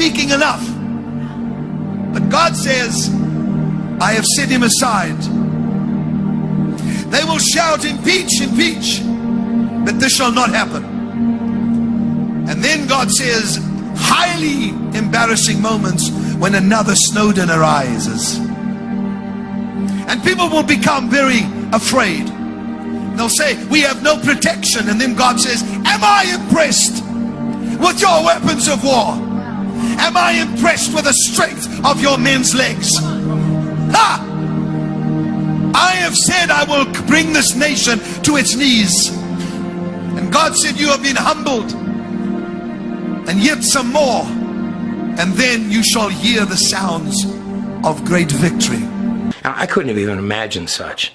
speaking enough. But God says, I have set him aside. They will shout, impeach, impeach, but this shall not happen. And then God says, highly embarrassing moments when another Snowden arises. And people will become very afraid. They'll say, we have no protection. And then God says, am I impressed with your weapons of war? Am I impressed with the strength of your men's legs? Ha! I have said I will bring this nation to its knees. And God said, you have been humbled, and yet some more, and then you shall hear the sounds of great victory. Now, I couldn't have even imagined such.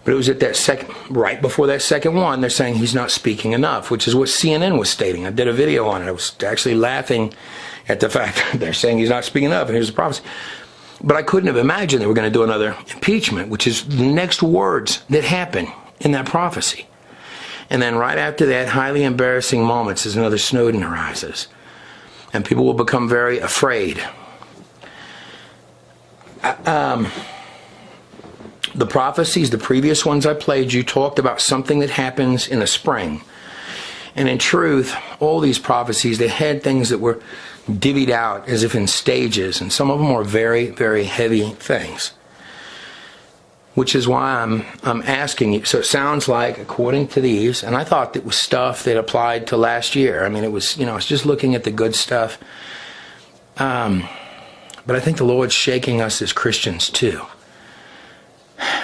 But it was at that second, right before that second one, they're saying he's not speaking enough, which is what CNN was stating. I did a video on it. I was actually laughing at the fact that they're saying he's not speaking enough, and here's the prophecy. But I couldn't have imagined they were going to do another impeachment, which is the next words that happen in that prophecy. And then right after that, highly embarrassing moments as another Snowden arises. And people will become very afraid. The prophecies, the previous ones I played you, talked about something that happens in the spring. And in truth, all these prophecies, they had things that were divvied out as if in stages. And some of them were very, very heavy things. Which is why I'm asking you. So it sounds like, according to these, and I thought it was stuff that applied to last year. I mean, it was, I was just looking at the good stuff. But I think the Lord's shaking us as Christians too.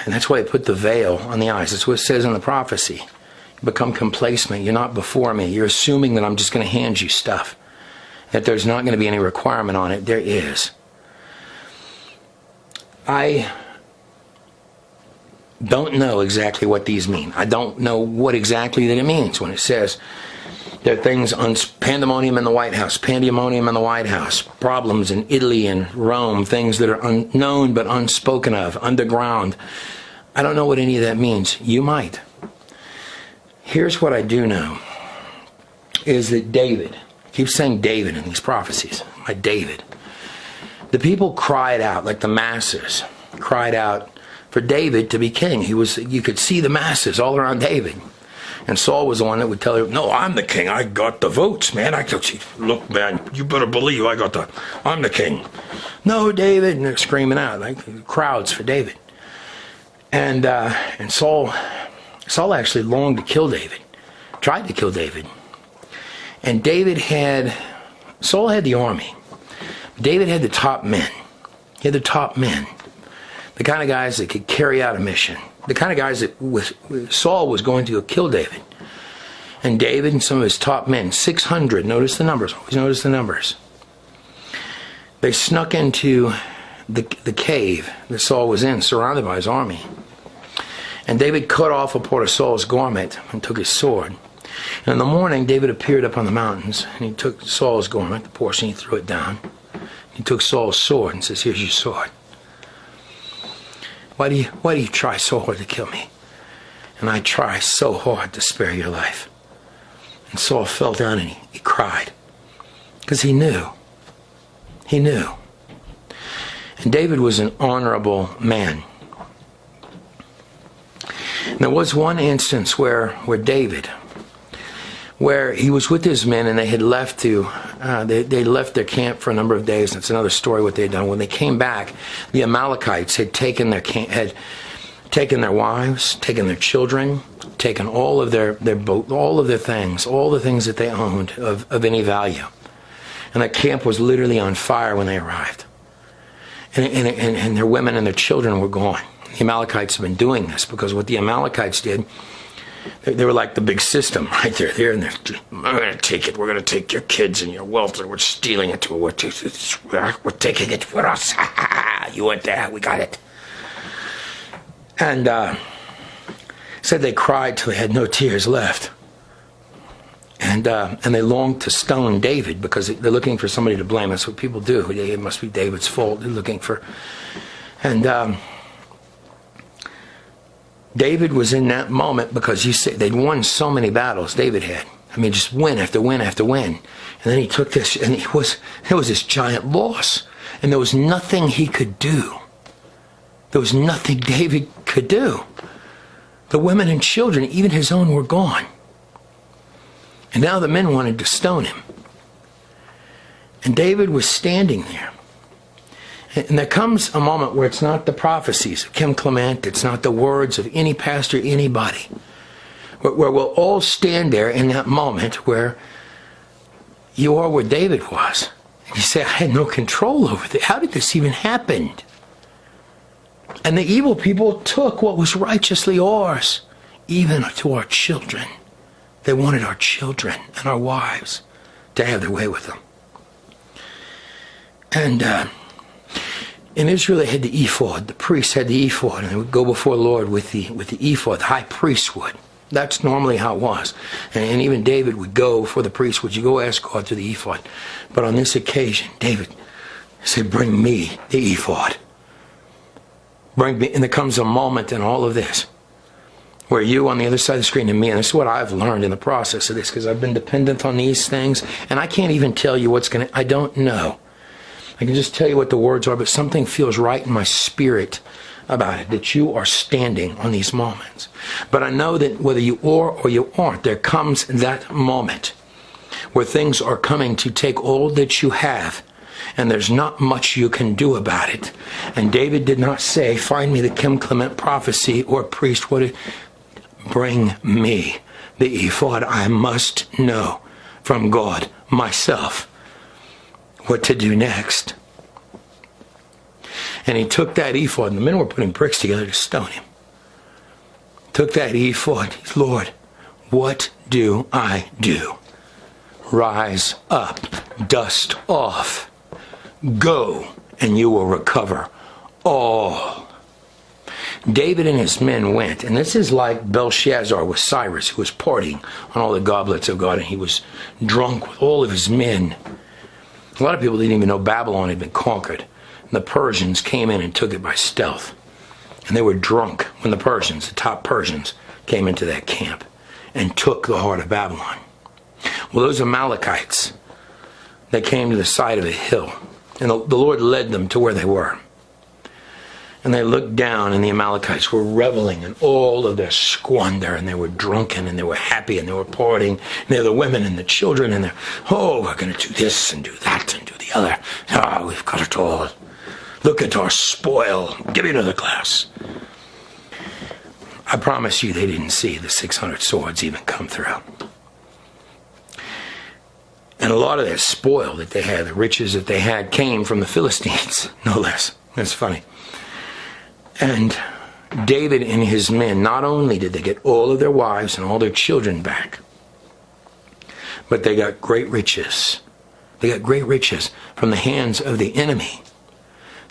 And that's why he put the veil on the eyes. That's what it says in the prophecy. You become complacent. You're not before me. You're assuming that I'm just going to hand you stuff. That there's not going to be any requirement on it. There is. I don't know exactly what these mean. I don't know what exactly that it means when it says there are things, pandemonium in the White House, pandemonium in the White House, problems in Italy and Rome, things that are unknown but unspoken of, underground. I don't know what any of that means. You might. Here's what I do know, is that David, I keep saying David in these prophecies, my David. The people cried out, like the masses, cried out for David to be king. You could see the masses all around David. And Saul was the one that would tell him, no, I'm the king. I got the votes, man. Look, man, you better believe I'm the king. No, David. And they're screaming out, like crowds for David. And Saul actually longed to kill David, tried to kill David. And Saul had the army. David had the top men. He had the top men. The kind of guys that could carry out a mission. The kind of guys that Saul was going to kill David. And David and some of his top men, 600, notice the numbers, always notice the numbers. They snuck into the cave that Saul was in, surrounded by his army. And David cut off a part of Saul's garment and took his sword. And in the morning, David appeared up on the mountains, and he took Saul's garment, the portion, he threw it down. He took Saul's sword and says, here's your sword. Why do you try so hard to kill me? And I try so hard to spare your life. And Saul fell down and he cried. Because he knew. He knew. And David was an honorable man. And there was one instance where David, where he was with his men and they had left they left their camp for a number of days. That's another story what they had done. When they came back, the Amalekites had taken their wives, taken their children, taken all of their boat, all of their things, all the things that they owned of any value. And that camp was literally on fire when they arrived. And their women and their children were gone. The Amalekites have been doing this because what the Amalekites did, they were like the big system, right? They're there and we're going to take it. We're going to take your kids and your wealth and we're stealing it. We're taking it for us. You went there. We got it. And said they cried till they had no tears left. And they longed to stone David because they're looking for somebody to blame. That's what people do. It must be David's fault. They're looking for... And David was in that moment because they'd won so many battles, David had. I mean, just win after win after win. And then he took this, and it was this giant loss. And there was nothing he could do. There was nothing David could do. The women and children, even his own, were gone. And now the men wanted to stone him. And David was standing there. And there comes a moment where it's not the prophecies of Kim Clement, it's not the words of any pastor, anybody, where we'll all stand there in that moment where you are where David was. And you say, I had no control over this. How did this even happen? And the evil people took what was righteously ours, even to our children. They wanted our children and our wives to have their way with them. And in Israel, they had the ephod. The priests had the ephod, and they would go before the Lord with the ephod. The high priest would. That's normally how it was. And even David would go for the priest. Would you go ask God to the ephod? But on this occasion, David said, bring me the ephod. Bring me. And there comes a moment in all of this where you on the other side of the screen and me, and this is what I've learned in the process of this, because I've been dependent on these things, and I can't even tell you what's going to, I don't know. I can just tell you what the words are, but something feels right in my spirit about it, that you are standing on these moments. But I know that whether you are or you aren't, there comes that moment where things are coming to take all that you have, and there's not much you can do about it. And David did not say, find me the Kim Clement prophecy or priest. Bring me the ephod. I must know from God myself what to do next. And he took that ephod, and the men were putting bricks together to stone him. Took that ephod. Lord, what do I do? Rise up, dust off, go, and you will recover all. David and his men went, and this is like Belshazzar with Cyrus, who was partying on all the goblets of God, and he was drunk with all of his men. A lot of people didn't even know Babylon had been conquered. And the Persians came in and took it by stealth. And they were drunk when the Persians, the top Persians, came into that camp and took the heart of Babylon. Well, those Amalekites, they came to the side of a hill, and the Lord led them to where they were. And they looked down, and the Amalekites were reveling in all of their squander, and they were drunken, and they were happy, and they were partying, and they were the women and the children, and they're, oh, we're going to do this and do that and do the other. Oh, we've got it all. Look at our spoil. Give me another glass. I promise you they didn't see the 600 swords even come through. And a lot of that spoil that they had, the riches that they had, came from the Philistines, no less. That's funny. And David and his men, not only did they get all of their wives and all their children back, but they got great riches. They got great riches from the hands of the enemy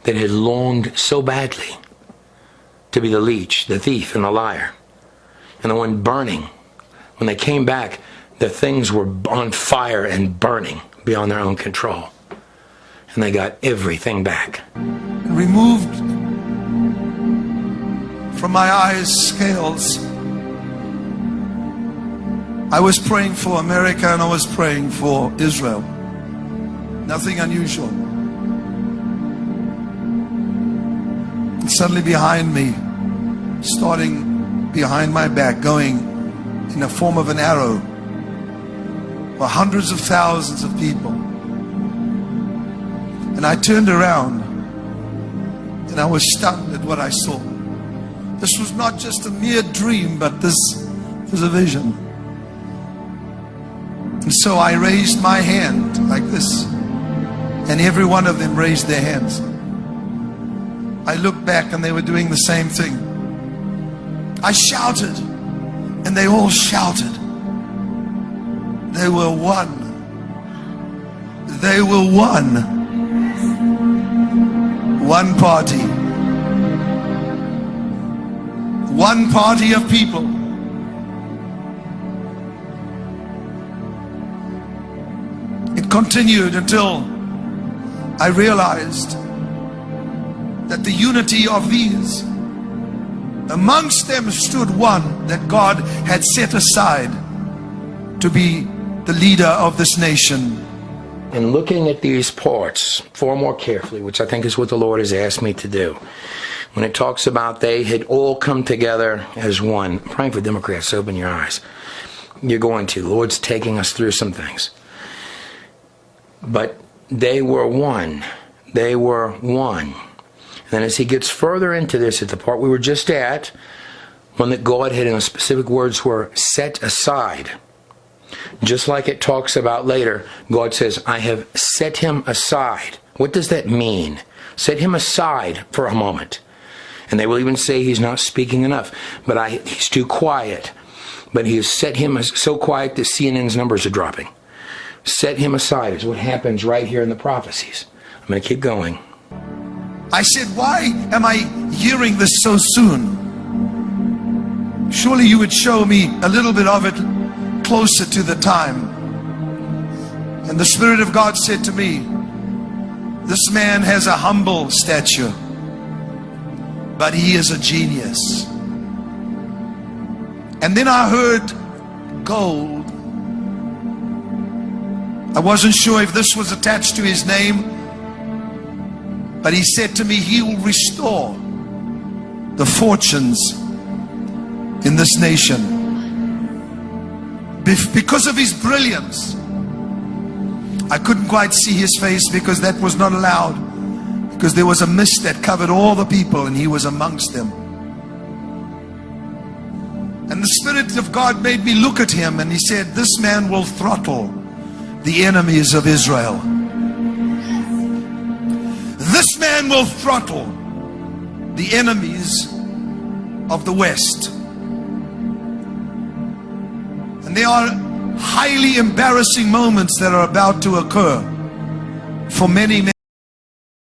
that had longed so badly to be the leech, the thief, and the liar, and the one burning. When they came back, the things were on fire and burning beyond their own control. And they got everything back. Removed from my eyes scales. I was praying for America, and I was praying for Israel. Nothing unusual. And suddenly behind me, starting behind my back, going in the form of an arrow, were hundreds of thousands of people. And I turned around, and I was stunned at what I saw. This was not just a mere dream, but this was a vision. And so I raised my hand like this, and every one of them raised their hands. I looked back, and they were doing the same thing. I shouted, and they all shouted. They were one. They were one. One party. One party of people. It continued until I realized that the unity of these, amongst them stood one that God had set aside to be the leader of this nation. In looking at these parts far more carefully, which I think is what the Lord has asked me to do, when it talks about they had all come together as one, I'm praying for Democrats, open your eyes. You're going to. The Lord's taking us through some things. But they were one. They were one. And then as he gets further into this, at the part we were just at, when the Godhead and the specific words were set aside, just like it talks about later, God says, I have set him aside. What does that mean? Set him aside for a moment. And they will even say he's not speaking enough. But he's too quiet. But he has set him so quiet that CNN's numbers are dropping. Set him aside is what happens right here in the prophecies. I'm going to keep going. I said, why am I hearing this so soon? Surely you would show me a little bit of it closer to the time. And the Spirit of God said to me, this man has a humble stature, but he is a genius. And then I heard gold. I wasn't sure if this was attached to his name, but he said to me, he will restore the fortunes in this nation. Because of his brilliance. I couldn't quite see his face because that was not allowed, because there was a mist that covered all the people and he was amongst them. And the Spirit of God made me look at him, and he said, this man will throttle the enemies of Israel. This man will throttle the enemies of the West. And there are highly embarrassing moments that are about to occur for many men.